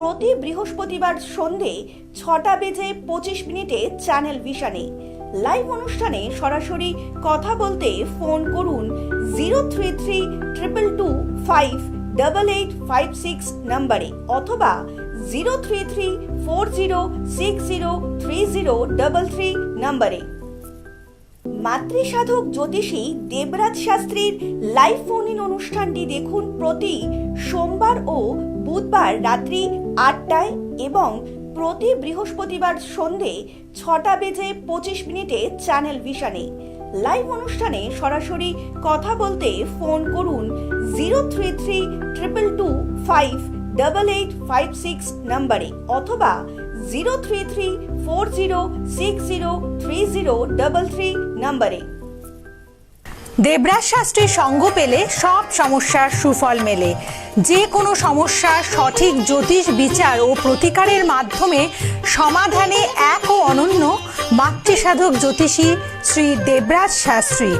প্রতি বৃহস্পতিবার সন্ধে 6:25 চ্যানেল ভিশনে লাইভ অনুষ্ঠানে সরাসরি কথা বলতে ফোন করুন 03322258856 নম্বরে অথবা 03340603033 নম্বরে। মাতৃসাধক জ্যোতিষী দেবরাজ শাস্ত্রীর লাইভ ফোন ইন অনুষ্ঠানটি দেখুন প্রতি সোমবার ও বুধবার রাত্রি 8টায় এবং প্রতি বৃহস্পতিবার সন্ধে 6:25 চ্যানেল ভিশনে লাইভ অনুষ্ঠানে সরাসরি কথা বলতে ফোন করুন 03322258856 নম্বরে অথবা 03340603033 নম্বরে। দেবরাজ শাস্ত্রীর সঙ্গ পেলে সব সমস্যার সুফল মেলে। যে কোনো সমস্যার সঠিক জ্যোতিষ বিচার ও প্রতিকারের মাধ্যমে সমাধানে এক ও অনন্য মাতৃসাধক জ্যোতিষী শ্রী দেবরাজ শাস্ত্রী।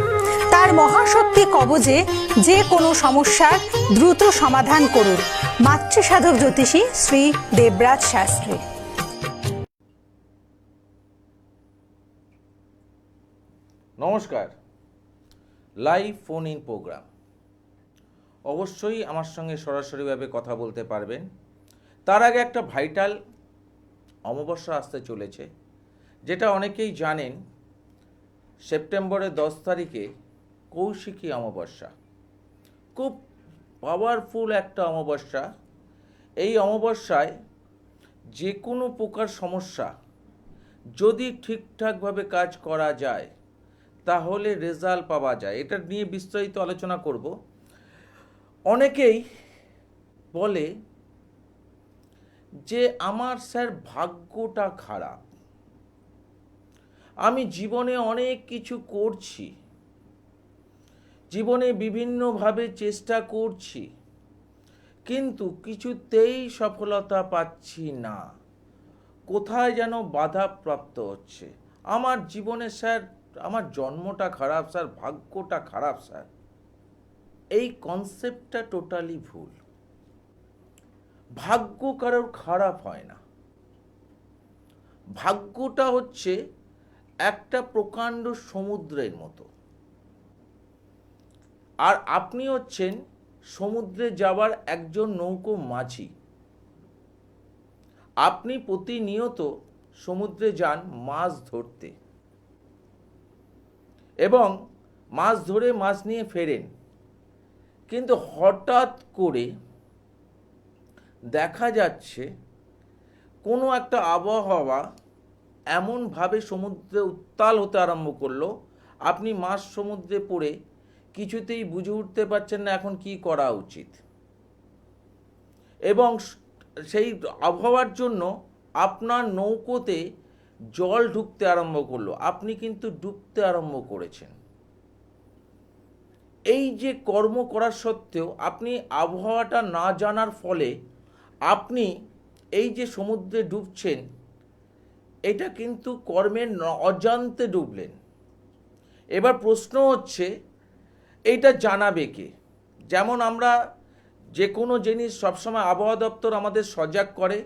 তার মহাশক্তি কবজে যে কোনো সমস্যার দ্রুত সমাধান করুন। মাতৃসাধক জ্যোতিষী শ্রী দেবরাজ শাস্ত্রী। নমস্কার, লাইভ ফোন ইন প্রোগ্রাম। অবশ্যই আমার সঙ্গে সরাসরিভাবে কথা বলতে পারবেন। তার আগে একটা ভাইটাল অমাবস্যা আসতে চলেছে, যেটা অনেকেই জানেন। সেপ্টেম্বরের 10 তারিখে কৌশিকী অমাবস্যা, খুব পাওয়ারফুল একটা অমাবস্যা। এই অমাবস্যায় যে কোনো প্রকার সমস্যা যদি ঠিকঠাকভাবে কাজ করা যায় তাহলে রেজাল্ট পাওয়া যায়। এটা নিয়ে বিস্তারিত আলোচনা করব। অনেকেই বলে যে আমার স্যার ভাগ্যটা খারাপ, আমি জীবনে অনেক কিছু করছি, জীবনে বিভিন্নভাবে চেষ্টা করছি, কিন্তু কিছুতেই সফলতা পাচ্ছি না, কোথায় যেন বাধাপ্রাপ্ত হচ্ছে। আমার জীবনে স্যার আমার জন্মটা খারাপ স্যার, ভাগ্যটা খারাপ স্যার। এই কনসেপ্টটা টোটালি ভুল। ভাগ্য কারোর খারাপ হয় না। ভাগ্যটা হচ্ছে একটা প্রকাণ্ড সমুদ্রের মতো, আর আপনি হচ্ছেন সমুদ্রে যাওয়ার একজন নৌকো মাঝি। আপনি প্রতিনিয়ত সমুদ্রে যান মাছ ধরতে এবং মাছ ধরে মাছ নিয়ে ফেরেন, কিন্তু হঠাৎ করে দেখা যাচ্ছে কোনো একটা আবহাওয়া এমনভাবে সমুদ্রে উত্তাল হতে আরম্ভ করলো, আপনি মাছ সমুদ্রে পড়ে কিছুতেই বুঝে উঠতে পারছেন না এখন কি করা উচিত। এবং সেই আবহাওয়ার জন্য আপনার নৌকোতে জল ঢুকতে আরম্ভ করলো, আপনি কিন্তু ডুবতে আরম্ভ করেছেন। এই যে কর্ম করার সত্ত্বেও আপনি আবহাওয়াটা না জানার ফলে আপনি এই যে সমুদ্রে ডুবছেন, এটা কিন্তু কর্মের অজান্তে ডুবলেন। এবার প্রশ্ন হচ্ছে এইটা জানাবে কে? যেমন আমরা যে কোনো জিনিস সবসময় আবহাওয়া দপ্তর আমাদের সজাগ করে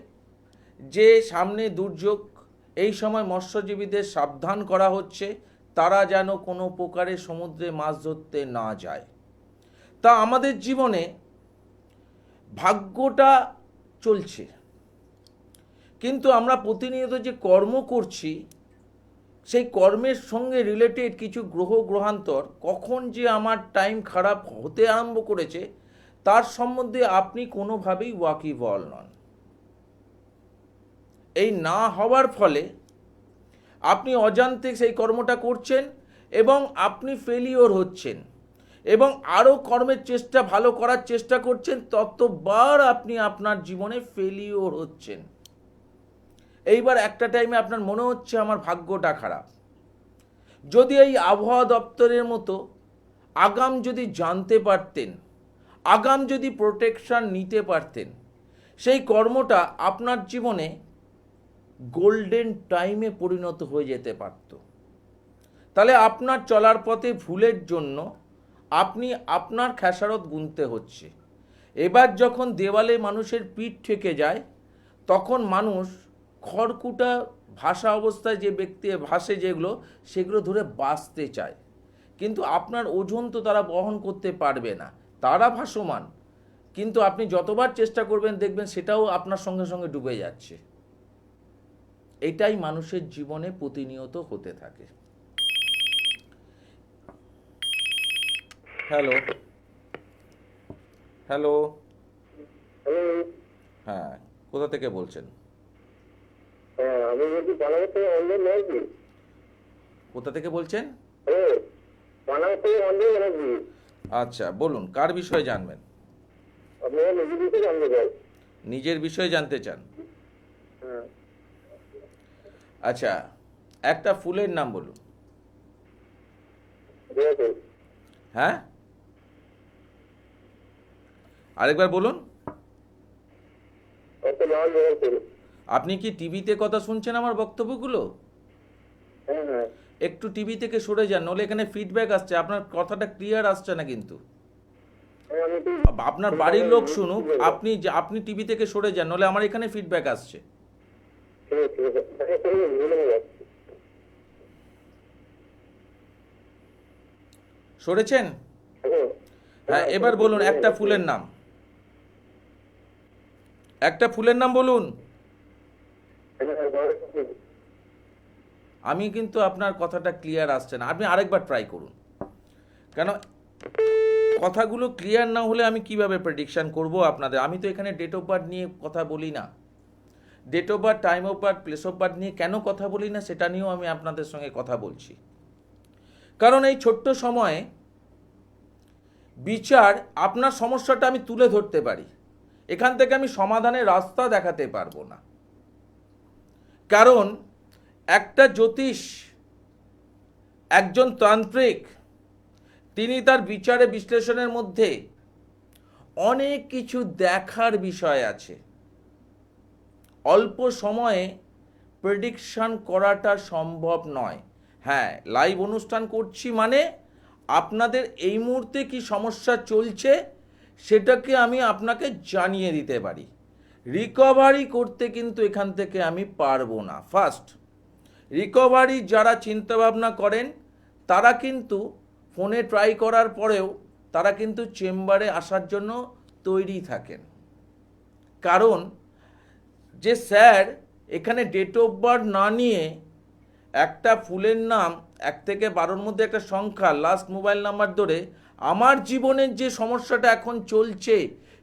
যে সামনে দুর্যোগ, এই সময় মৎস্যজীবীদের সাবধান করা হচ্ছে তারা যেন কোনো প্রকারে সমুদ্রে মাছ ধরতে না যায়। তা আমাদের জীবনে ভাগ্যটা চলছে, কিন্তু আমরা প্রতিনিয়ত যে কর্ম করছি সেই কর্মের সঙ্গে রিলেটেড কিছু গ্রহ গ্রহান্তর কখন যে আমার টাইম খারাপ হতে আরম্ভ করেছে তার সম্বন্ধে আপনি কোনোভাবেই ওয়াকিবহাল নন। এই না হওয়ার ফলে আপনি অজান্তে সেই কর্মটা করছেন এবং আপনি ফেলিওর হচ্ছেন এবং আরও কর্মের চেষ্টা ভালো করার চেষ্টা করছেন, ততবার আপনি আপনার জীবনে ফেলিওর হচ্ছেন। এইবার একটা টাইমে আপনার মনে হচ্ছে আমার ভাগ্যটা খারাপ। যদি এই আবহাওয়া দপ্তরের মতো আগাম যদি জানতে পারতেন, আগাম যদি প্রোটেকশন নিতে পারতেন, সেই কর্মটা আপনার জীবনে গোল্ডেন টাইমে পরিণত হয়ে যেতে পারত। তাহলে আপনার চলার পথে ভুলের জন্য আপনি আপনার খেসারত গুনতে হচ্ছে। এবার যখন দেওয়ালে মানুষের পিঠ ঠেকে যায় তখন মানুষ খড়কুটা ভাষা অবস্থায় যে ব্যক্তি ভাসে যেগুলো সেগুলো ধরে বাঁচতে চায়, কিন্তু আপনার ওজন তো তারা বহন করতে পারবে না, তারা ভাসমান, কিন্তু আপনি যতবার চেষ্টা করবেন দেখবেন সেটাও আপনার সঙ্গে সঙ্গে ডুবে যাচ্ছে। এটাই মানুষের জীবনে প্রতিনিয়ত হতে থাকে। হ্যালো হ্যালো, হ্যাঁ, কোথা থেকে বলছেন? আমি বলছি পানাগড় থেকে অঞ্জন ব্যানার্জি। কোথা থেকে বলছেন? পানাগড় থেকে অঞ্জন ব্যানার্জি। আচ্ছা, বলুন, কার বিষয়ে জানবেন? আপনারা নিজের বিষয়ে জানতে চাই। নিজের বিষয়ে জানতে চান? হ্যাঁ, আচ্ছা, একটা ফুলের নাম বলুন। ঠিক আছে। হ্যাঁ, আরেকবার বলুন। একটা লাল জোগাড় করুন। আপনি কি টিভিতে কথা শুনছেন আমার বক্তব্যগুলো? হ্যাঁ হ্যাঁ, একটু টিভি থেকে সরে যান, নলে এখানে ফিডব্যাক আসছে, আপনার কথাটা ক্লিয়ার আসছে না কিন্তু। আমি একটু আপনার বাড়ির লোক শুনুক, আপনি টিভি থেকে সরে যান, নলে আমার এখানে ফিডব্যাক আসছে। ঠিক আছে, ঠিক আছে। হ্যাঁ, করুন, ভুলে যাচ্ছি। সরেছেন? হ্যাঁ, হ্যাঁ, এবার বলুন একটা ফুলের নাম। একটা ফুলের নাম বলুন। আমি কিন্তু আপনার কথাটা ক্লিয়ার আসছে না, আপনি আরেকবার ট্রাই করুন। কেন কথাগুলো ক্লিয়ার না হলে আমি কিভাবে প্রেডিকশন করব আপনাদের? আমি তো এখানে ডেট অফ বার্থ নিয়ে কথা বলি না, date of birth, time of birth, place of birth নিয়ে কেন কথা বলি না সেটা নিয়েও আমি আপনাদের সঙ্গে কথা বলছি। কারণ এই ছোট্ট সময়ে বিচার, আপনার সমস্যাটা আমি তুলে ধরতে পারি, এখান থেকে আমি সমাধানের রাস্তা দেখাতে পারবো না। কারণ একটা জ্যোতিষ, একজন তান্ত্রিক, তিনি তার বিচারে বিশ্লেষণের মধ্যে অনেক কিছু দেখার বিষয় আছে। অল্প সময়ে প্রেডিকশন করাটা সম্ভব নয়। হ্যাঁ, লাইভ অনুষ্ঠান করছি মানে আপনাদের এই মুহূর্তে কি সমস্যা চলছে সেটাকে আমি আপনাকে জানিয়ে দিতে পারি। রিকভারি করতে কিন্তু এখান থেকে আমি পারবো না। ফার্স্ট, রিকভারি যারা চিন্তাভাবনা করেন তারা কিন্তু ফোনে ট্রাই করার পরেও তারা কিন্তু চেম্বারে আসার জন্য তৈরি থাকেন। কারণ যে স্যার এখানে ডেট অফ বার্থ না নিয়ে একটা ফুলের নাম 1 থেকে 12-র মধ্যে একটা সংখ্যা, লাস্ট মোবাইল নাম্বার ধরে আমার জীবনের যে সমস্যাটা এখন চলছে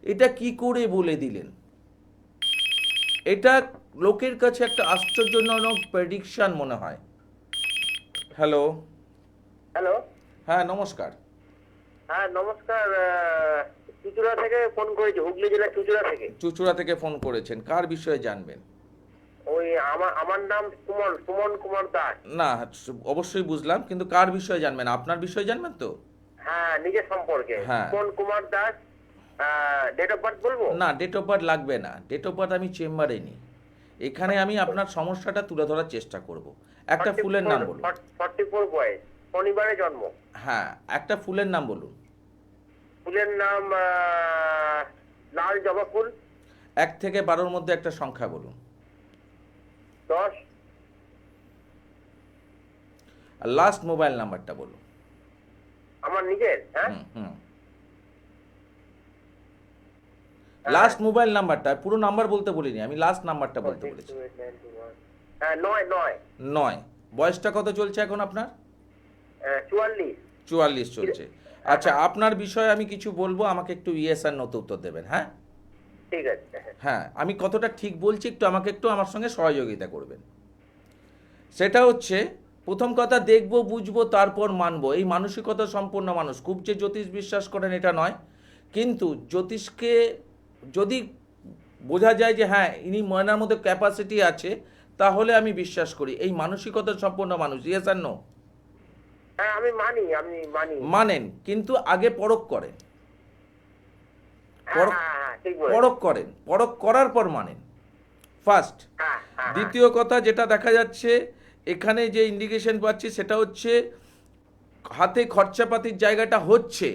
এটা কি করে বলে দিলেন? এটা লোকের কাছে একটা আশ্চর্যজনক প্রেডিকশন মনে হয়। Hello hello. হ্যাঁ, নমস্কার। হ্যাঁ নমস্কার, চুচুড়া থেকে ফোন করেছি, হুগলি জেলার চুচুড়া থেকে। চুচুড়া থেকে ফোন করেছেন, কার বিষয়ে জানবেন? ওই আমার নাম সুমন কুমার দাস। না, অবশ্যই বুঝলাম, কিন্তু কার বিষয়ে জানবেন? আপনার বিষয়ে জানবেন তো? হ্যাঁ, নিজের সম্পর্কে। হ্যাঁ। Suman Kumar Das. Date of birth বলবো? না, ডেট অফ বার্থ লাগবে না, ডেট অফ বার্থ আমি চেম্বারে নিই। এখানে আমি আপনার সমস্যাটা তুলে ধরার চেষ্টা করব। একটা ফুলের নাম বলুন। 44 বয়স, শনিবারে জন্ম। হ্যাঁ, একটা ফুলের নাম বলুন। ফুলের নাম লাল জবা ফুল। 1 থেকে 12-র মধ্যে একটা সংখ্যা বলুন। 10। আর লাস্ট মোবাইল নাম্বারটা বলুন। আমার নিজের? হ্যাঁ, লাস্ট মোবাইল নাম্বারটা, পুরো নাম্বার বলতে বলিনি আমি, লাস্ট নাম্বারটা বলতে বলেছি। হ্যাঁ, 9। 9। বয়সটা কত চলছে এখন আপনার? 44। 44 চলছে। আচ্ছা, আপনার বিষয়ে আমি কিছু বলবো, আমাকে একটু ইয়েস আর নোতে উত্তর দেবেন। হ্যাঁ ঠিক আছে। হ্যাঁ, আমি কতটা ঠিক বলছি একটু আমাকে একটু আমার সঙ্গে সহযোগিতা করবেন। সেটা হচ্ছে, প্রথম কথা, দেখবো বুঝবো তারপর মানবো, এই মানসিকতা সম্পন্ন মানুষ। খুব যে জ্যোতিষ বিশ্বাস করেন এটা নয়, কিন্তু জ্যোতিষকে যদি বোঝা যায় যে হ্যাঁ ইনি ময়নার মধ্যে ক্যাপাসিটি আছে, তাহলে আমি বিশ্বাস করি। এই মানসিকতা সম্পন্ন মানুষ। ইয়েস আর নো? হ্যাঁ, আমি মানি। মানেন, কিন্তু আগে পরখ করেন। হ্যাঁ, ঠিক বলেছেন। পরখ করেন, পরখ করার পর মানেন, ফার্স্ট। হ্যাঁ। দ্বিতীয় কথা যেটা দেখা যাচ্ছে এখানে যে ইন্ডিকেশন পাচ্ছি সেটা হচ্ছে হাতে খরচাপাতির জায়গাটা হচ্ছে,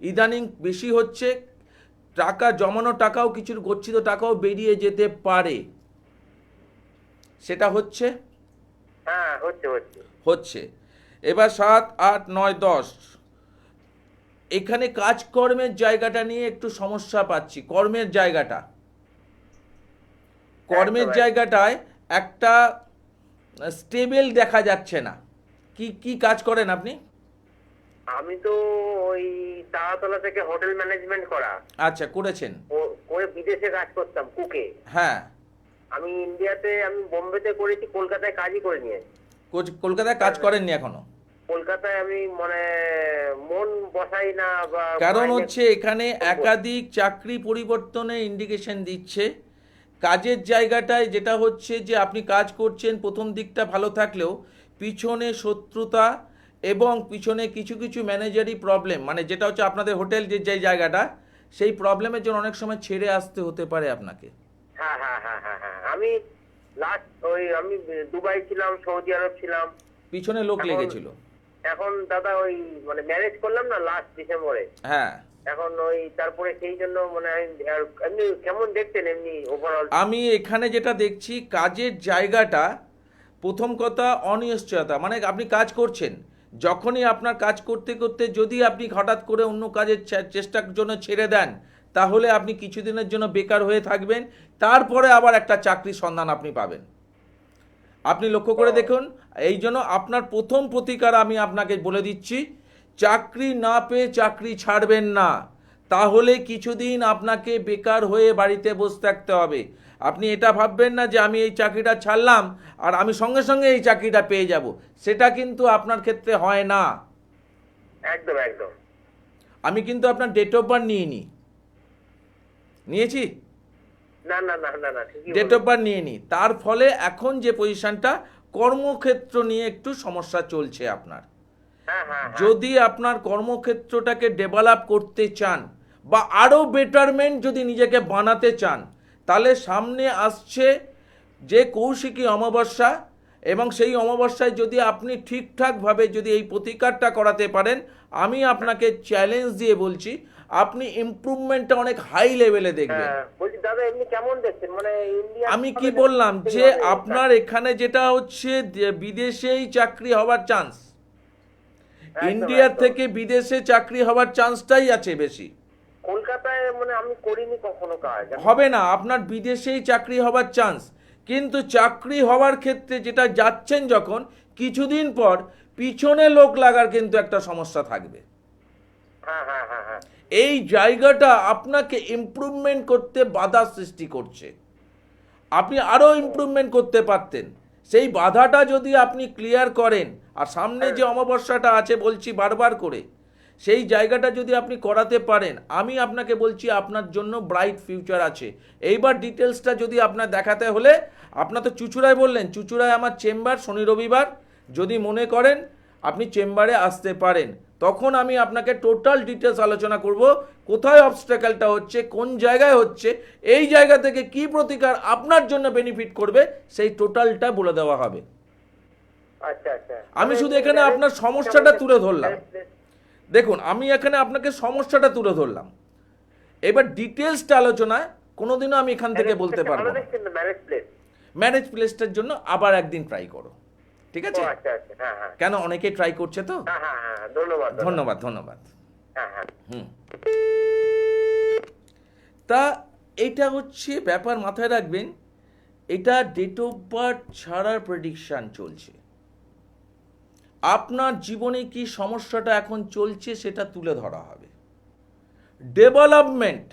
ইদানিং বেশি হচ্ছে। টাকা জমানো টাকাও, কিছু গচ্ছিত টাকাও বেরিয়ে যেতে পারে। সেটা হচ্ছে হ্যাঁ হচ্ছে হচ্ছে। হচ্ছে এবার 7, 8, 9, 10 এখানে কাজকর্মের জায়গাটা নিয়ে একটু সমস্যা পাচ্ছি। কর্মের জায়গাটায় একটা স্টেবল দেখা যাচ্ছে না। কি কি কাজ করেন আপনি? আমি তো ওই তারাতলা থেকে হোটেল ম্যানেজমেন্ট করা, আচ্ছা, করেছেন। করে বিদেশে কাজ করতাম কুকে। হ্যাঁ, আমি ইন্ডিয়াতে, আমি বোম্বেতে করেছি, কলকাতায় কাজই করে নিয়ে। কলকাতায় কাজ করেননি এখনো? কলকাতায় আমি মানে মন বসাই না, বা কারণ হচ্ছে এখানে একাধিক চাকরি পরিবর্তনের ইন্ডিকেশন দিচ্ছে। কাজের জায়গাটায় যেটা হচ্ছে যে আপনি কাজ করছেন, প্রথম দিকটা ভালো থাকলেও পিছনে শত্রুতা এবং পিছনে কিছু কিছু ম্যানেজারি প্রবলেম, মানে যেটা হচ্ছে আপনাদের হোটেল যে জায়গাটা, সেই প্রবলেমের জন্য অনেক সময় ছেড়ে আসতে হতে পারে আপনাকে। হ্যাঁ হ্যাঁ হ্যাঁ হ্যাঁ হ্যাঁ। আমি লাস্ট আমি দুবাই ছিলাম, সৌদি আরব ছিলাম, পিছনে লোক লেগেছিল। এখন দাদা ওই মানে ম্যারেজ করলাম না লাস্ট ডিসেম্বরে। হ্যাঁ, এখন ওই তারপরে সেই জন্য মানে এমনি কেমন দেখতেন এমনি ওভারঅল? আমি এখানে যেটা দেখছি কাজের জায়গাটা, প্রথম কথা অনিশ্চয়তা, মানে আপনি কাজ করছেন, যখনই আপনার কাজ করতে করতে যদি আপনি হঠাৎ করে অন্য কাজের চেষ্টার জন্য ছেড়ে দেন, তাহলে আপনি কিছুদিনের জন্য বেকার হয়ে থাকবেন, তারপরে আবার একটা চাকরির সন্ধান আপনি পাবেন। আপনি লক্ষ্য করে দেখুন, এই জন্য আপনার প্রথম প্রতিকার আমি আপনাকে বলে দিচ্ছি, চাকরি না পেয়ে চাকরি ছাড়বেন না, তাহলে কিছুদিন আপনাকে বেকার হয়ে বাড়িতে বসে থাকতে হবে। আপনি এটা ভাববেন না যে আমি এই চাকরিটা ছাড়লাম আর আমি সঙ্গে সঙ্গে এই চাকরিটা পেয়ে যাব, সেটা কিন্তু আপনার ক্ষেত্রে হয় না। একদম একদম। আমি কিন্তু আপনার ডেট অফ বার্থ নিয়েছি, না না না না না, ঠিকই ডেট অফ বার্থ নিয়ে নি। তার ফলে এখন যে পজিশনটা, কর্মক্ষেত্র নিয়ে একটু সমস্যা চলছে আপনার। হ্যাঁ হ্যাঁ হ্যাঁ। যদি আপনার কর্মক্ষেত্রটাকে ডেভেলপ করতে চান বা আরও বেটারমেন্ট যদি নিজেকে বানাতে চান, তাহলে সামনে আসছে যে কৌশিকী অমাবস্যা, এবং সেই অমাবস্যায় যদি আপনি ঠিকঠাকভাবে যদি এই প্রতিকারটা করাতে পারেন, আমি আপনাকে চ্যালেঞ্জ দিয়ে বলছি, আপনি ইমপ্রুভমেন্টটা অনেক হাই লেভেলে দেখবেন। হ্যাঁ, বলছি দাদা এমনি কেমন দেখছেন মানে ইন্ডিয়া? আমি কি বললাম যে আপনার এখানে যেটা হচ্ছে বিদেশেই চাকরি হওয়ার চান্স, ইন্ডিয়ার থেকে বিদেশে চাকরি হওয়ার চান্সটাই আছে বেশি। কলকাতায় মানে আমি করিনি কখনো কাজ। হবে না, আপনার বিদেশেই চাকরি হওয়ার চান্স, কিন্তু চাকরি হওয়ার ক্ষেত্রে যেটা যাচ্ছেন যখন, কিছুদিন পর পিছনে লোক লাগার কিন্তু একটা সমস্যা থাকবে। হ্যাঁ হ্যাঁ হ্যাঁ হ্যাঁ। এই জায়গাটা আপনাকে ইমপ্রুভমেন্ট করতে বাধা সৃষ্টি করছে। আপনি আরও ইমপ্রুভমেন্ট করতে পারতেন, সেই বাধাটা যদি আপনি ক্লিয়ার করেন, আর সামনে যে অমাবস্যাটা আছে বলছি বারবার করে, সেই জায়গাটা যদি আপনি করাতে পারেন, আমি আপনাকে বলছি আপনার জন্য ব্রাইট ফিউচার আছে। এইবার ডিটেলসটা যদি আপনার দেখাতে হলে, আপনার তো চুঁচুড়ায় বললেন, চুঁচুড়ায় আমার চেম্বার শনি রবিবার, যদি মনে করেন আপনি চেম্বারে আসতে পারেন, তখন আমি আপনাকে টোটাল ডিটেলস আলোচনা করব, কোথায় অবস্ট্যাকলটা হচ্ছে, কোন জায়গায় হচ্ছে, এই জায়গা থেকে কি প্রতিকার আপনার জন্য বেনিফিট করবে, সেই টোটালটা বলে দেওয়া হবে। আচ্ছা আচ্ছা। আমি শুধু এখানে আপনার সমস্যাটা তুলে ধরলাম। দেখুন, আমি এখানে আপনাকে সমস্যাটা তুলে ধরলাম, এবার ডিটেলসটা আলোচনায় কোনোদিনও আমি এখান থেকে বলতে পারবো না। ম্যারেজ প্লেসটার জন্য আবার একদিন ট্রাই করো, ঠিক আছে? আচ্ছা আচ্ছা। হ্যাঁ হ্যাঁ কেন, অনেকেই ট্রাই করছে তো। হ্যাঁ হ্যাঁ হ্যাঁ, ধন্যবাদ দাদা। ধন্যবাদ ধন্যবাদ। হ্যাঁ হ্যাঁ। তা এটা হচ্ছে ব্যাপার, মাথায় রাখবেন, এটা ডেট অফ বার্থ ছাড়ার প্রেডিকশন চলছে। আপনার জীবনে কি সমস্যাটা এখন চলছে সেটা তুলে ধরা হবে। ডেভেলপমেন্ট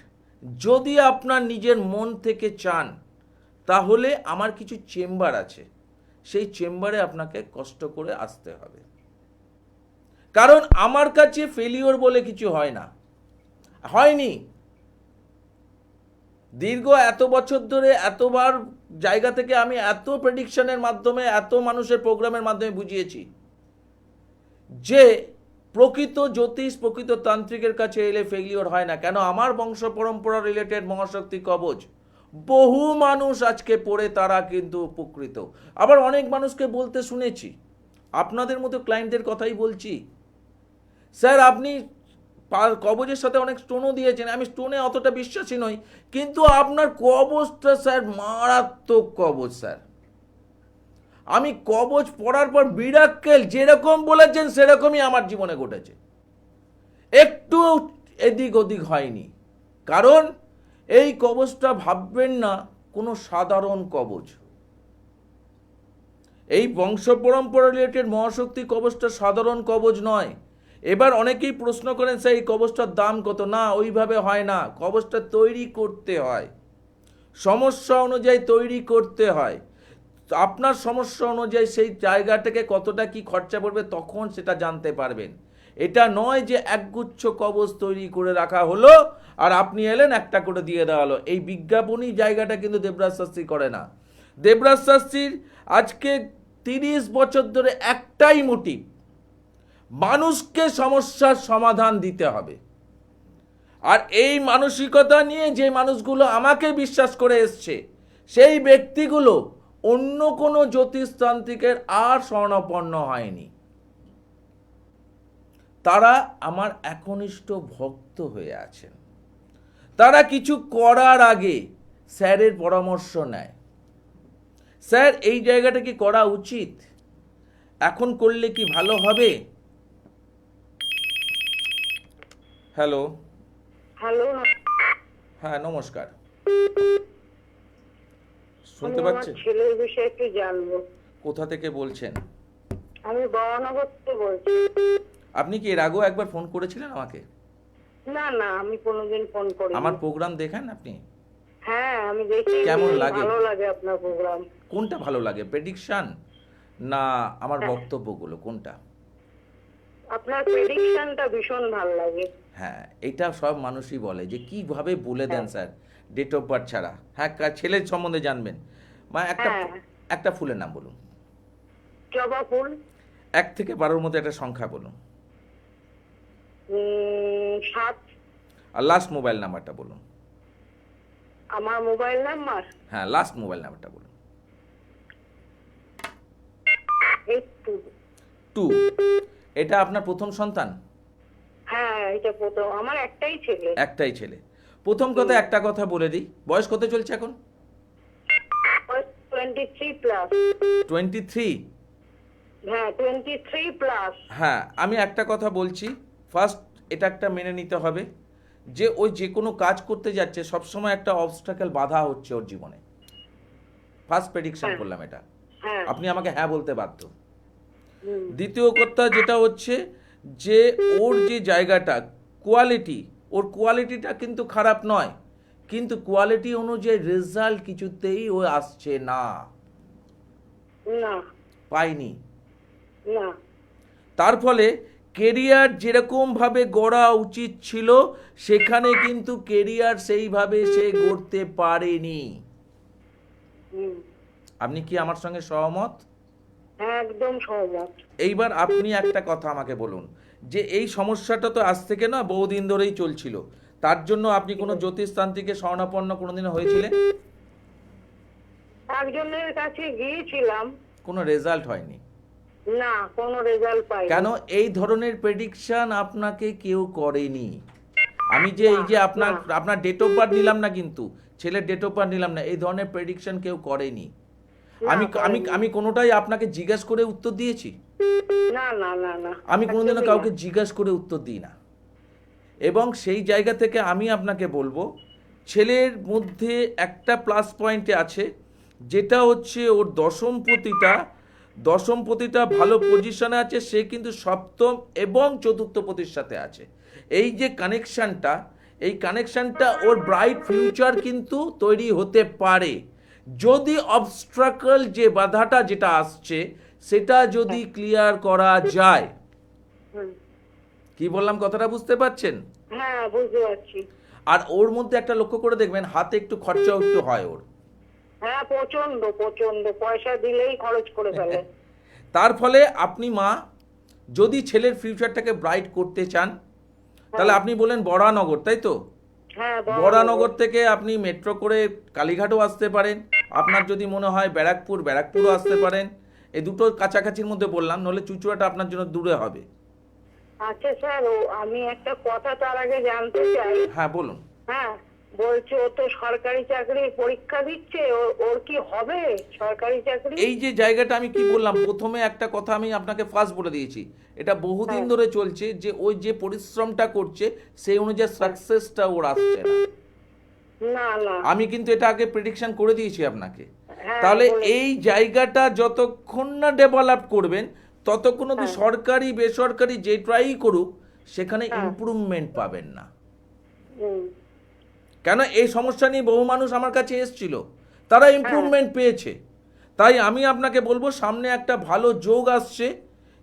যদি আপনার নিজের মন থেকে চান, তাহলে আমার কিছু চেম্বার আছে, সেই চেম্বারে আপনাকে কষ্ট করে আসতে হবে। কারণ আমার কাছে ফেলিওর বলে কিছু হয় না, হয়নি। দীর্ঘ এত বছর ধরে এতবার জায়গা থেকে আমি এত প্রেডিকশনের মাধ্যমে, এত মানুষের প্রোগ্রামের মাধ্যমে বুঝিয়েছি যে প্রকৃত জ্যোতিষ, প্রকৃত তান্ত্রিকের কাছে এলে ফেলিওর হয় না। কেন, আমার বংশ পরম্পরা রিলেটেড মহাশক্তি কবচ বহু মানুষ আজকে পড়ে তারা কিন্তু উপকৃত। আবার অনেক মানুষকে বলতে শুনেছি, আপনাদের মতো ক্লায়েন্টদের কথাই বলছি, স্যার আপনি কবচের সাথে অনেক স্টোনও দিয়েছেন, আমি স্টোনে অতটা বিশ্বাসী নই, কিন্তু আপনার কবচটা স্যার মারাত্মক কবচ স্যার। আমি কবচ পড়ার পর মিরাক্কেল যেরকম বলেছেন সেরকমই আমার জীবনে ঘটেছে, একটু এদিক ওদিক হয়নি। কারণ এই কবচটা ভাববেন না কোনো সাধারণ কবচ। এই বংশ পরম্পরা রিলেটেড মহাশক্তি কবচটা সাধারণ কবচ নয়। এবার অনেকেই প্রশ্ন করেন সেই কবচটার দাম কত? না, ওইভাবে হয় না, কবচটা তৈরি করতে হয়, সমস্যা অনুযায়ী তৈরি করতে হয়। আপনার সমস্যা অনুযায়ী সেই জায়গাটাকে কতটা কি খরচা পড়বে তখন সেটা জানতে পারবেন। এটা নয় যে একগুচ্ছ কবচ তৈরি করে রাখা হলো আর আপনি এলেন একটা করে দিয়ে দেওয়া হলো। এই বিজ্ঞাপনী জায়গাটা কিন্তু দেবরাজ শাস্ত্রী করে না। দেবরাজ শাস্ত্রীর আজকে 30 বছর ধরে একটাই মোটিভ, মানুষকে সমস্যার সমাধান দিতে হবে। আর এই মানসিকতা নিয়ে যে মানুষগুলো আমাকে বিশ্বাস করে এসছে, সেই ব্যক্তিগুলো অন্য কোনো জ্যোতিষতান্ত্রিকের আর শরণাপন্ন হয়নি। তারা আমার একনিষ্ঠ ভক্ত হয়ে আছেন। তারা কিছু করার আগে স্যারের পরামর্শ নেয়, স্যার এই জায়গাটা কি করা উচিত, এখন করলে কি ভালো হবে। হ্যালো। হ্যালো, হ্যাঁ নমস্কার, শুনতে আমি আমার পাচ্ছেন? ছেলের বিষয়ে একটু জানবো। কোথা থেকে বলছেন? আমি বরানগর থেকে বলছি। আপনি কি এর আগেও একবার ফোন করেছিলেন আমাকে? না না, আমি কোনোদিন ফোন করি আমার প্রোগ্রাম দেখেন আপনি? হ্যাঁ আমি দেখি। কেমন লাগে? ভালো লাগে আপনার প্রোগ্রাম। কোনটা ভালো লাগে, প্রেডিকশন না আমার বক্তব্যগুলো, কোনটা? আপনার প্রেডিকশনটা ভীষণ ভালো লাগে। হ্যাঁ, এটা সব মানুষই বলে যে কিভাবে বলে দেন স্যার ডেট অফ বার্থ ছাড়া। হ্যাঁ, ছেলের সম্বন্ধে জানবেন, মা একটা ফুলের নাম বলুন। জবা ফুল। 1 থেকে 12-র মধ্যে একটা সংখ্যা বলুন। 7। আর লাস্ট মোবাইল নাম্বারটা বলুন। আমার মোবাইল নাম্বার হ্যাঁ, লাস্ট মোবাইল নাম্বারটা বলুন। 82। 2। এটা আপনার প্রথম সন্তান? হ্যাঁ এটা প্রথম, আমার একটাই ছেলে। একটাই ছেলে। প্রথম কথা একটা কথা বলে দিই, বয়স কত চলছে এখন? 23 প্লাস। 23? হ্যাঁ 23 প্লাস। হ্যাঁ, আমি একটা কথা বলছি, ফার্স্ট এটা একটা মেনে নিতে হবে যে ওই যে কোনো কাজ করতে যাচ্ছে সবসময় একটা অবস্টাকেল বাধা হচ্ছে ওর জীবনে। ফার্স্ট প্রেডিকশন করলাম এটা, হ্যাঁ। আপনি আমাকে হ্যাঁ বলতে বাধ্য। হুম। দ্বিতীয় কথা যেটা হচ্ছে যে ওর যে জায়গাটা কোয়ালিটি, ওর কোয়ালিটিটা কিন্তু খারাপ নয়, কিন্তু কোয়ালিটি অনুযায়ী রেজাল্ট কিছুতেই ও আসছে না, না পাইনি। না। তার ফলে কেরিয়ার যেরকমভাবে গড়া উচিত ছিল সেখানে কিন্তু কেরিয়ার সেইভাবে সে গড়তে পারেনি। হুম। আপনি কি আমার সঙ্গে সহমত? হ্যাঁ একদম সহমত। এইবার আপনি একটা কথা আমাকে বলুন যে এই সমস্যাটা তো আজ থেকে না বহুদিন ধরেই চলছিল, তার জন্য আপনি কোনো জ্যোতিষতান্ত্রিকের শরণাপন্ন কোনোদিন হয়েছিলেন? একজনের কাছে গিয়েছিলাম, কোনো রেজাল্ট হয়নি। না কোনো রেজাল্ট পাইনি। কেন? এই ধরনের প্রেডিকশন আপনাকে কেউ করেনি। আমি যে এই যে আপনার ডেট অফ বার্থ নিলাম না, কিন্তু ছেলের ডেট অফ বার্থ নিলাম না, এই ধরনের প্রেডিকশন কেউ করেনি। আমি কোনোটাই আপনাকে জিজ্ঞেস করে উত্তর দিয়েছি? না না না না, আমি কোনোদিনও কাউকে জিজ্ঞেস করে উত্তর দিই না। এবং সেই জায়গা থেকে আমি আপনাকে বলবো ছেলের মধ্যে একটা প্লাস পয়েন্টে আছে, যেটা হচ্ছে ওর দশমপতিটা ভালো পজিশনে আছে, সে কিন্তু সপ্তম এবং চতুর্থ পতির সাথে আছে। এই যে কানেকশনটা ওর ব্রাইট ফিউচার কিন্তু তৈরি হতে পারে যদি অবস্ট্রাকল যে বাধাটা যেটা আসছে সেটা যদি ক্লিয়ার করা যায়। হুম। কি বললাম কথাটা বুঝতে পারছেন? হ্যাঁ বুঝতে পারছি। আর ওর মধ্যে একটা লক্ষ্য করে দেখবেন হাতে একটু খরচাও একটু হয় ওর। হ্যাঁ প্রচন্ড প্রচন্ড, পয়সা দিলেই খরচ করে ফেলে। তার ফলে আপনি মা যদি ছেলের ফিউচারটাকে ব্রাইট করতে চান তাহলে আপনি বলেন বরানগর, তাই তো? হ্যাঁ বরানগর থেকে আপনি মেট্রো করে কালীঘাটও আসতে পারেন, আপনার যদি মনে হয় ব্যারাকপুরও আসতে পারেন। এই দুটো কাছাকাছির মধ্যে বললাম, নইলে চুচুড়াটা আপনার জন্য দূরে হবে। আচ্ছা স্যার, আমি একটা কথা তার আগে জানতে চাই। হ্যাঁ বলুন। হ্যাঁ বলছে ও তো সরকারি চাকরি পরীক্ষা দিচ্ছে, ওর কি হবে সরকারি চাকরি? এই যে জায়গাটা আমি কি বললাম প্রথমে, একটা কথা আমি আপনাকে ফার্স্ট বলে দিয়েছি, এটা বহুদিন ধরে চলছে যে ওই যে পরিশ্রমটা করছে সেই অনুযায়ী সাকসেসটা ওর আসছে না। না না, আমি কিন্তু এটা আগে প্রেডিকশন করে দিয়েছি আপনাকে। হ্যাঁ, তাহলে বলেছি। এই জায়গাটা যতক্ষণ না ডেভেলপ করবেন ততক্ষণ অব্দি সরকারি বেসরকারি যে ট্রাই করুক সেখানে ইমপ্রুভমেন্ট পাবেন না। হুম, কেন এই সমস্যা নিয়ে বহু মানুষ আমার কাছে এসেছিল, তারা ইমপ্রুভমেন্ট পেয়েছে। তাই আমি আপনাকে বলবো সামনে একটা ভালো যোগ আসছে,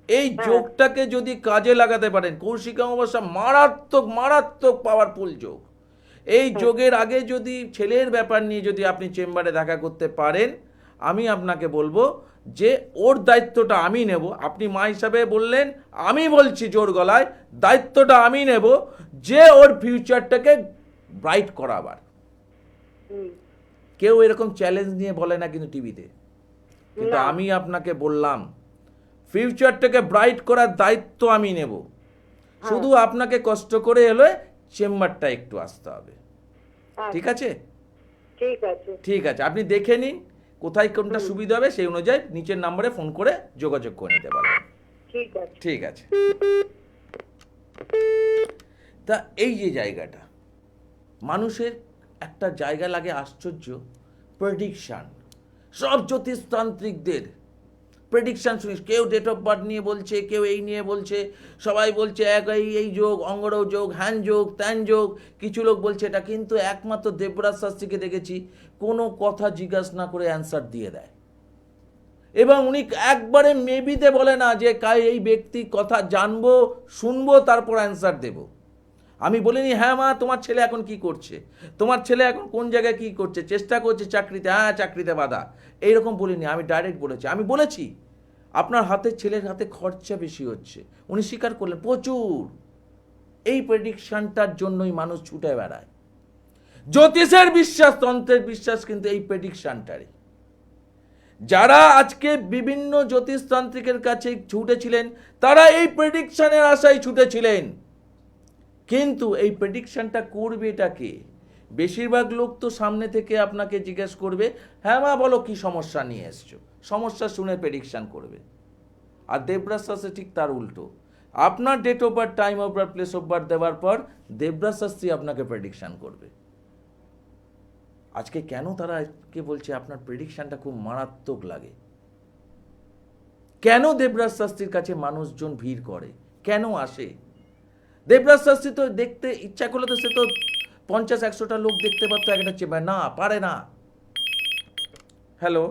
এই যোগটাকে যদি কাজে লাগাতে পারেন, কৌশিক অমাবস্যা মারাত্মক মারাত্মক পাওয়ারফুল যোগ। এই যোগের আগে যদি ছেলের ব্যাপার নিয়ে যদি আপনি চেম্বারে দেখা করতে পারেন, আমি আপনাকে বলবো যে ওর দায়িত্বটা আমি নেব। আপনি মা হিসাবে বললেন, আমি বলছি জোর গলায়, দায়িত্বটা আমি নেব যে ওর ফিউচারটাকে ব্রাইট করাবার। হুম, কেউ এরকম চ্যালেঞ্জ নিয়ে বলে না কিন্তু টিভিতে, কিন্তু আমি আপনাকে বললাম ফিউচারটাকে ব্রাইট করার দায়িত্ব আমি নেব। শুধু আপনাকে কষ্ট করে এলে চেম্বারটা একটু আসতে হবে। ঠিক আছে? ঠিক আছে। ঠিক আছে, আপনি দেখে নিন কোথায় কোনটা সুবিধা হবে, সেই অনুযায়ী নিচের নম্বরে ফোন করে যোগাযোগ করে নিতে পারবেন। ঠিক আছে। ঠিক আছে। তা এই যে জায়গাটা মানুষের একটা জায়গা লাগে আশ্চর্য, প্রেডিকশান। সব জ্যোতিষতান্ত্রিকদের প্রেডিকশান শুনিস, কেউ ডেট অফ বার্থ নিয়ে বলছে, কেউ এই নিয়ে বলছে, সবাই বলছে এক এই যোগ, অঙ্গরও যোগ, হ্যান যোগ, ত্যান যোগ, কিছু লোক বলছে এটা। কিন্তু একমাত্র দেবরাজ শাস্ত্রীকে দেখেছি কোনো কথা জিজ্ঞাসা না করে অ্যান্সার দিয়ে দেয়, এবং উনি একবারে মেবিতে বলে না যে এই ব্যক্তি কথা জানবো শুনবো তারপর অ্যান্সার দেব। আমি বলিনি হ্যাঁ মা তোমার ছেলে এখন কি করছে, তোমার ছেলে এখন কোন জায়গায় কি করছে, চেষ্টা করছে চাকরিতে, হ্যাঁ চাকরিতে বাধা, এইরকম বলিনি। আমি ডাইরেক্ট বলেছি, আমি বলেছি আপনার হাতে ছেলের হাতে খরচা বেশি হচ্ছে, উনি স্বীকার করলেন প্রচুর। এই প্রেডিকশনটার জন্যই মানুষ ছুটে বেড়ায়। জ্যোতিষের বিশ্বাস, তন্ত্রের বিশ্বাস কিন্তু এই প্রেডিকশনটারই। যারা আজকে বিভিন্ন জ্যোতিষতান্ত্রিকের কাছে ছুটেছিলেন তারা এই প্রেডিকশনের আশায় ছুটেছিলেন, কিন্তু এই প্রেডিকশনটা করবে এটাকে বেশিরভাগ লোক তো সামনে থেকে আপনাকে জিজ্ঞেস করবে হ্যাঁ মা বলো কি সমস্যা নিয়ে এসছো, সমস্যা শুনে প্রেডিকশন করবে। আর দেবরাজ শাস্ত্রী ঠিক তার উল্টো, আপনার date of birth, time of birth, place of birth দেওয়ার পর দেবরাজ শাস্ত্রী আপনাকে প্রেডিকশন করবে। আজকে কেন তারা কে বলছে আপনার প্রেডিকশনটা খুব মারাত্মক লাগে, কেন দেবরাজ শাস্ত্রীর কাছে মানুষজন ভিড় করে, কেন আসে? দেবরাজ শাস্ত্রী তো দেখতে ইচ্ছা করলে তো সে তো 50-100টা লোক দেখতে পারতো একটা চেম্বার, না পারে না। হ্যালো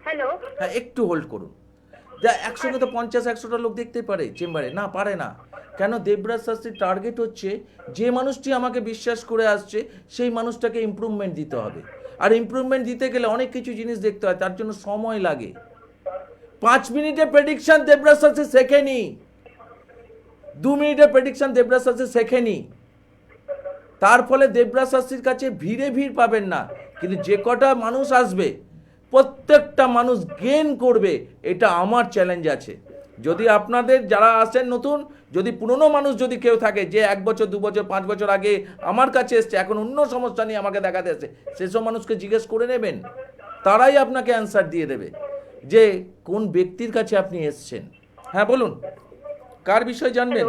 হ্যালো, হ্যাঁ একটু হোল্ড করুন। যা একসঙ্গে তো 50-100টা লোক দেখতে পারে চেম্বারে, না পারে না। কেন? দেবরাজ শাস্ত্রীর টার্গেট হচ্ছে যে মানুষটি আমাকে বিশ্বাস করে আসছে সেই মানুষটাকে ইমপ্রুভমেন্ট দিতে হবে। আর ইমপ্রুভমেন্ট দিতে গেলে অনেক কিছু জিনিস দেখতে হয়, তার জন্য সময় লাগে। 5 মিনিটের প্রেডিকশন দেবরাজ শাস্ত্রী শেখেনি, 2 মিনিটের প্রেডিকশন দেবরাজ শাস্ত্রী শেখেনি। তার ফলে দেবরাজ শাস্ত্রীর কাছে ভিড়ে ভিড় পাবেন না, কিন্তু যে কটা মানুষ আসবে প্রত্যেকটা মানুষ গেইন করবে, এটা আমার চ্যালেঞ্জ আছে। যদি আপনাদের যারা আসেন নতুন, যদি পুরনো মানুষ যদি কেউ থাকে যে 1 বছর 2 বছর 5 বছর আগে আমার কাছে এসছে, এখন অন্য সমস্যা নিয়ে আমাকে দেখাতে আসছে, সেসব মানুষকে জিজ্ঞেস করে নেবেন, তারাই আপনাকে অ্যান্সার দিয়ে দেবে যে কোন ব্যক্তির কাছে আপনি এসছেন। হ্যাঁ বলুন, কার বিষয় জানবেন?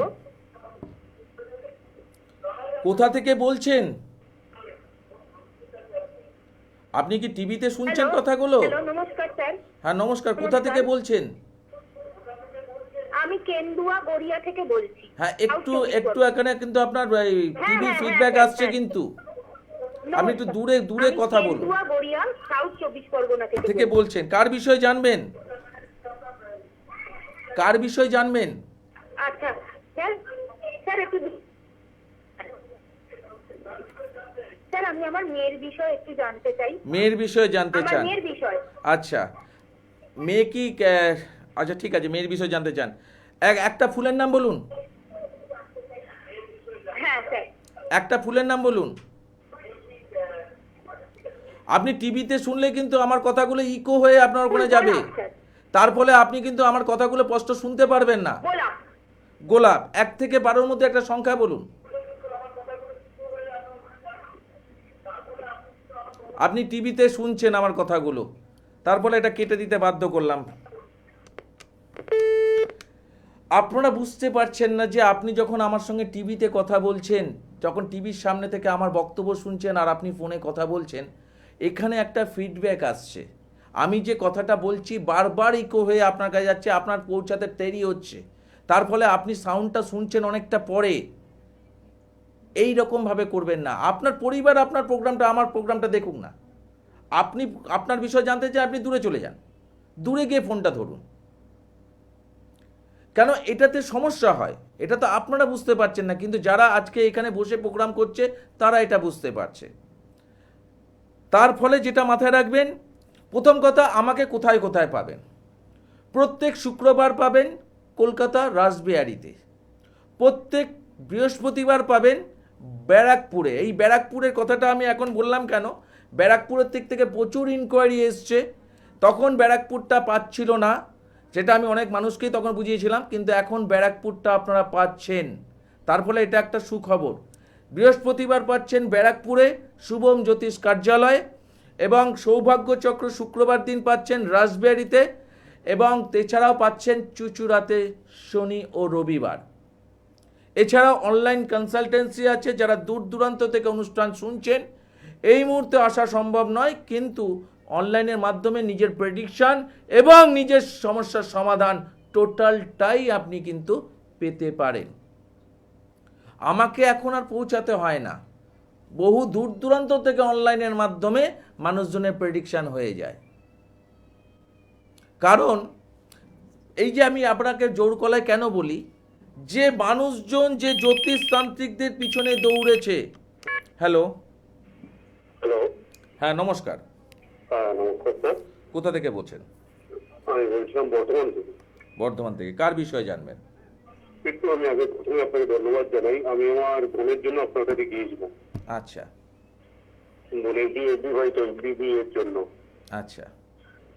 কোথা থেকে বলছেন? আপনি কি টিভিতে শুনছেন কথাগুলো? হ্যালো, নমস্কার স্যার। হ্যাঁ নমস্কার, কোথা থেকে বলছেন? আমি কেন্দুয়া গড়িয়া থেকে বলছি। হ্যাঁ একটু এখানে কিন্তু আপনার টিভি হ্যাঁ, ফিডব্যাক হ্যাঁ, আসছে, হ্যাঁ। কিন্তু আপনি একটু দূরে আমি কথা বলুন। কেন্দুয়া গড়িয়া, সাউথ 24 পরগনা থেকে বলছেন, কার বিষয় জানবেন? কার বিষয় জানবেন? আচ্ছা স্যার, স্যার একটু স্যার আমি আমার মেয়ের বিষয়ে একটু জানতে চাই। মেয়ের বিষয়ে জানতে আমার চান? মেয়ের বিষয়। আচ্ছা, মেয়ে কি আচ্ছা ঠিক আছে, মেয়ের বিষয় জানতে চান। একটা ফুলের নাম বলুন। হ্যাঁ স্যার। একটা ফুলের নাম বলুন। আপনি টিভিতে শুনলে কিন্তু আমার কথাগুলো ইকো হয়ে আপনার ওখানে যাবে, তার ফলে আপনি কিন্তু আমার কথাগুলো স্পষ্ট শুনতে পারবেন না। গোলাপ। গোলাপ। 1 থেকে 12-র মধ্যে একটা সংখ্যা বলুন। আপনি টিভিতে শুনছেন আমার কথাগুলো, তার ফলে এটা কেটে দিতে বাধ্য করলাম। আপনারা বুঝতে পারছেন না যে আপনি যখন আমার সঙ্গে টিভিতে কথা বলছেন, যখন টিভির সামনে থেকে আমার বক্তব্য শুনছেন আর আপনি ফোনে কথা বলছেন, এখানে একটা ফিডব্যাক আসছে। আমি যে কথাটা বলছি বারবার ইকো হয়ে আপনার কাছে যাচ্ছে, আপনার পৌঁছাতে দেরি হচ্ছে, তার ফলে আপনি সাউন্ডটা শুনছেন অনেকটা পরে। এই রকমভাবে করবেন না। আপনার পরিবার আপনার প্রোগ্রামটা, আমার প্রোগ্রামটা দেখুক না। আপনি আপনার বিষয় জানতে চাই, আপনি দূরে চলে যান, দূরে গিয়ে ফোনটা ধরুন। কেন এটাতে সমস্যা হয়, এটা তো আপনারা বুঝতে পারছেন না, কিন্তু যারা আজকে এখানে বসে প্রোগ্রাম করছে তারা এটা বুঝতে পারছে। তার ফলে যেটা মাথায় রাখবেন, প্রথম কথা, আমাকে কোথায় কোথায় পাবেন। প্রত্যেক শুক্রবার পাবেন কলকাতা রাসবিহারিতে, প্রত্যেক বৃহস্পতিবার পাবেন ব্যারাকপুরে। এই ব্যারাকপুরের কথাটা আমি এখন বললাম কেন, ব্যারাকপুরের দিক থেকে প্রচুর ইনকোয়ারি এসছে, তখন ব্যারাকপুরটা পাচ্ছিল না, যেটা আমি অনেক মানুষকেই তখন বুঝিয়েছিলাম, কিন্তু এখন ব্যারাকপুরটা আপনারা পাচ্ছেন, তার ফলে এটা একটা সুখবর। বৃহস্পতিবার পাচ্ছেন ব্যারাকপুরে শুভম জ্যোতিষ কার্যালয়, এবং সৌভাগ্যচক্র শুক্রবার দিন পাচ্ছেন রাসবিহারিতে, এবং এছাড়াও পাচ্ছেন চুঁচুড়াতে শনি ও রবিবার। এছাড়াও অনলাইন কনসালটেন্সি আছে, যারা দূর দূরান্ত থেকে অনুষ্ঠান শুনছেন, এই মুহূর্তে আসা সম্ভব নয়, কিন্তু অনলাইনের মাধ্যমে নিজের প্রেডিকশন এবং নিজের সমস্যার সমাধান টোটালটাই আপনি কিন্তু পেতে পারেন। আমাকে এখন আর পৌঁছাতে হয় না, বহু দূর দূরান্ত থেকে অনলাইনের মাধ্যমে মানুষজনের প্রেডিকশন হয়ে যায়। কারণ এই যে আমি আপনাকে জোর গলায় কেন বলি, যে মানুষজন যে জ্যোতিষতান্ত্রিকদের পিছনে দৌড়েছে। হ্যালো, হ্যালো, হ্যাঁ নমস্কার, নমস্কার স্যার। কোথা থেকে বলছেন? আমি বলছিলাম বর্ধমান থেকে। বর্ধমান থেকে। কার বিষয়ে জানবেন? একটু আমি আগে প্রথমে আপনাকে ধন্যবাদ জানাই। আমি আমার বোনের জন্য আপনার কাছে গিয়েছিলাম। আচ্ছা বোনের বিয়ে, বিবাহিত বিয়ের জন্য। আচ্ছা,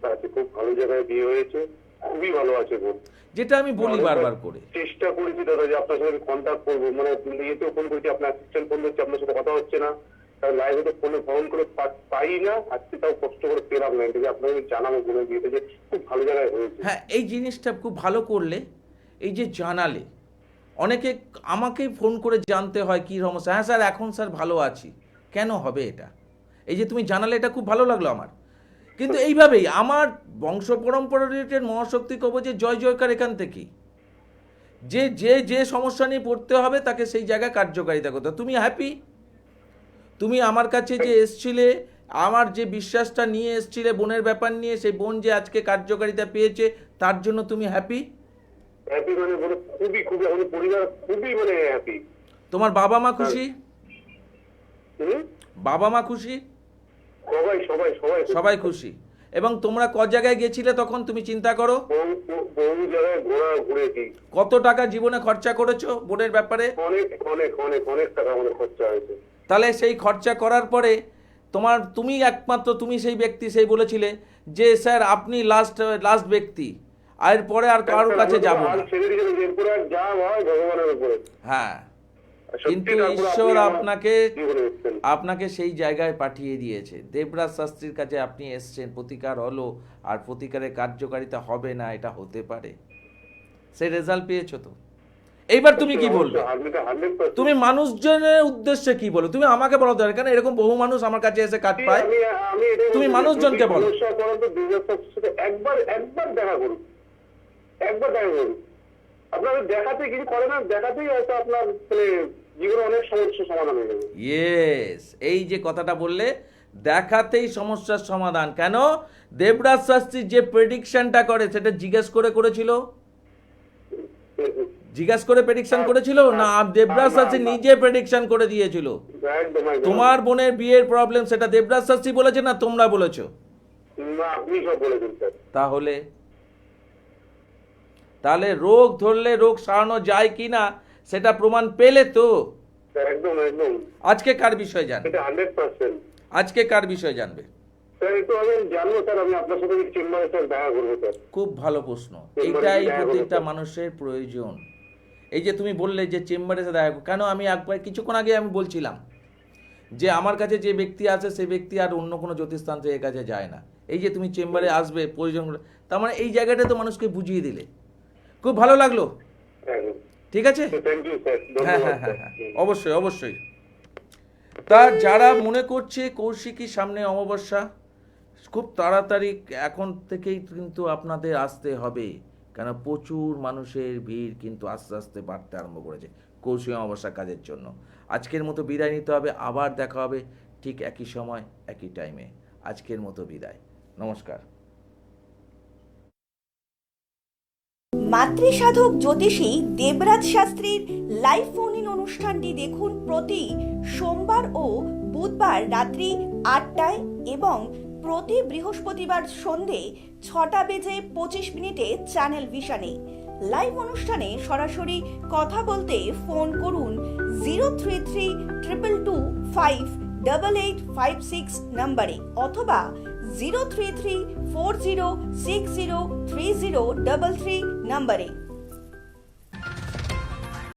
তাতে খুব ভালো জায়গায় বিয়ে হয়েছে, খুবই ভালো আছে বোন। যেটা আমি বলি বারবার করে, চেষ্টা করেছি দাদা যে আপনার সাথে কন্ট্যাক্ট করবো, মানে ইয়েতেও ফোন করেছি, আপনার অ্যাসিস্ট্যান্ট ফোন করছে, আপনার সাথে কথা হচ্ছে না, লাইভে তো ফোনে ফোন করে পাই না, আজকে তাও কষ্ট করে পেলাম না, এটাকে আপনাকে জানাবো বোনের বিয়েতে যে খুব ভালো জায়গায় হয়েছে। হ্যাঁ এই জিনিসটা খুব ভালো করলে, এই যে জানালে, অনেকে আমাকেই ফোন করে জানতে হয় কী সমস্যা। হ্যাঁ স্যার এখন স্যার ভালো আছি, কেন হবে এটা? এই যে তুমি জানালে এটা খুব ভালো লাগলো আমার। কিন্তু এইভাবেই আমার বংশ পরম্পরা রিলেটেড মহাশক্তি কবচের জয় জয়কার এখান থেকেই, যে যে যে সমস্যা নিয়ে পড়তে হবে তাকে সেই জায়গায় কার্যকারিতা করতে হবে। তুমি হ্যাপি? তুমি আমার কাছে যে এসছিলে, আমার যে বিশ্বাসটা নিয়ে এসছিলে বোনের ব্যাপার নিয়ে, সেই বোন যে আজকে কার্যকারিতা পেয়েছে, তার জন্য তুমি হ্যাপি? হ্যাপি মানে বলে খুবই খুবই, আমাদের পরিবার খুবই মানে হ্যাপি। তোমার বাবা মা খুশি? বাবা মা খুশি? সবাই সবাই সবাই সবাই খুশি। এবং তোমরা ক জায়গায় গেছিলে তখন তুমি চিন্তা করো, বহু জায়গায় ঘুরেছি। কত টাকা জীবনে খরচা করেছো বোনের ব্যাপারে? অনেক অনেক অনেক অনেক টাকা আমাদের খরচা হয়েছে। তাহলে সেই খরচা করার পরে তুমি একমাত্র তুমি সেই ব্যক্তি, সেই বলেছিলে যে স্যার আপনি লাস্ট ব্যক্তি, আর পরে আর কারোর কাছে যাব না। এরপরে আর যা হয় ভগবানের উপরে। হ্যাঁ, সত্যি কিন্তু ঠাকুর ঈশ্বর আপনি আমার আপনাকে জীবনে এসেছেন। আপনাকে সেই জায়গায় পাঠিয়ে দিয়েছে। দেবরাজ শাস্ত্রীর কাছে আপনি এসছেন, প্রতিকার হলো, আর প্রতিকারের কার্যকারিতা হবে না এটা হতে পারে, সেই রেজাল্ট পেয়েছো তো। এইবার তুমি কি বলবে? তুমি মানুষজনের উদ্দেশ্যে কি বলো? তুমি আমাকে বলো দরকার, কারণ এরকম বহু মানুষ আমার কাছে এসে কাজ পায়। তুমি মানুষজনকে বলো। একবার একবার দেখা করুন, একবার দেখা করুন। আপনার দেখাতে কিছু করে না, দেখাতেই হয়তো আপনার মানে জীবনে অনেক সমস্যার সমাধান হয়ে যাবে। ইয়েস, এই যে কথাটা বললে, দেখাতেই সমস্যার সমাধান। কেন? দেবরাজ শাস্ত্রী যে প্রেডিকশনটা করে সেটা করেছিল, জিজ্ঞাসা করে প্রেডিকশন করেছিল না? দেবরাজ শাস্ত্রী নিজে প্রেডিকশন করে দিয়েছিল। একদম একদম। তোমার বোনের বিয়ের প্রবলেম সেটা দেবরাজ শাস্ত্রী বলেছে না তোমরা বলেছো? না, আপনি সব বলেছেন স্যার। তাহলে রোগ ধরলে রোগ সারানো যায় কিনা সেটা প্রমাণ পেলে তো। একদম একদম। আজকে কার বিষয় জানবে? এটা 100%। আজকে কার বিষয় জানবে? স্যার একটু আমি জানবো স্যার, আমি আপনার সাথে চেম্বারে স্যার দেখা করবো স্যার। খুব ভালো প্রশ্ন, এইটাই প্রত্যেকটা মানুষের প্রয়োজন। এই যে তুমি বললে যে চেম্বারে এসে দেখা, কেন আমি একবার কিছুক্ষণ আগে আমি বলছিলাম যে আমার কাছে যে ব্যক্তি আছে সেই ব্যক্তি আর অন্য কোনো জ্যোতিষতান্ত্রিকের কাছে যায় না। এই যে তুমি চেম্বারে আসবে প্রয়োজন, তার মানে এই জায়গাটা তো মানুষকে বুঝিয়ে দিলে, খুব ভালো লাগলো। ঠিক আছে, থ্যাংক ইউ স্যার, হ্যাঁ ধন্যবাদ হ্যাঁ হ্যাঁ স্যার। হ্যাঁ, অবশ্যই অবশ্যই। তা যারা মনে করছে কৌশিকী সামনে অমাবস্যা, খুব তাড়াতাড়ি এখন থেকেই কিন্তু আপনাদের আসতে হবে, কেন প্রচুর মানুষের ভিড় কিন্তু আস্তে আস্তে বাড়তে আরম্ভ করেছে কৌশিকী অমাবস্যা কাজের জন্য। আজকের মতো বিদায় নিতে হবে, আবার দেখা হবে ঠিক একই সময় একই টাইমে। আজকের মতো বিদায়, নমস্কার। মাতৃসাধক জ্যোতিষী দেবরাজ শাস্ত্রীর লাইভ ফোন ইন অনুষ্ঠানটি দেখুন প্রতি সোমবার ও বুধবার রাত্রি 8টায় এবং প্রতি বৃহস্পতিবার সন্ধে 6:25 চ্যানেল ভিশনে। লাইভ অনুষ্ঠানে সরাসরি কথা বলতে ফোন করুন 03322258856 নম্বরে অথবা 03340603033 নম্বরে।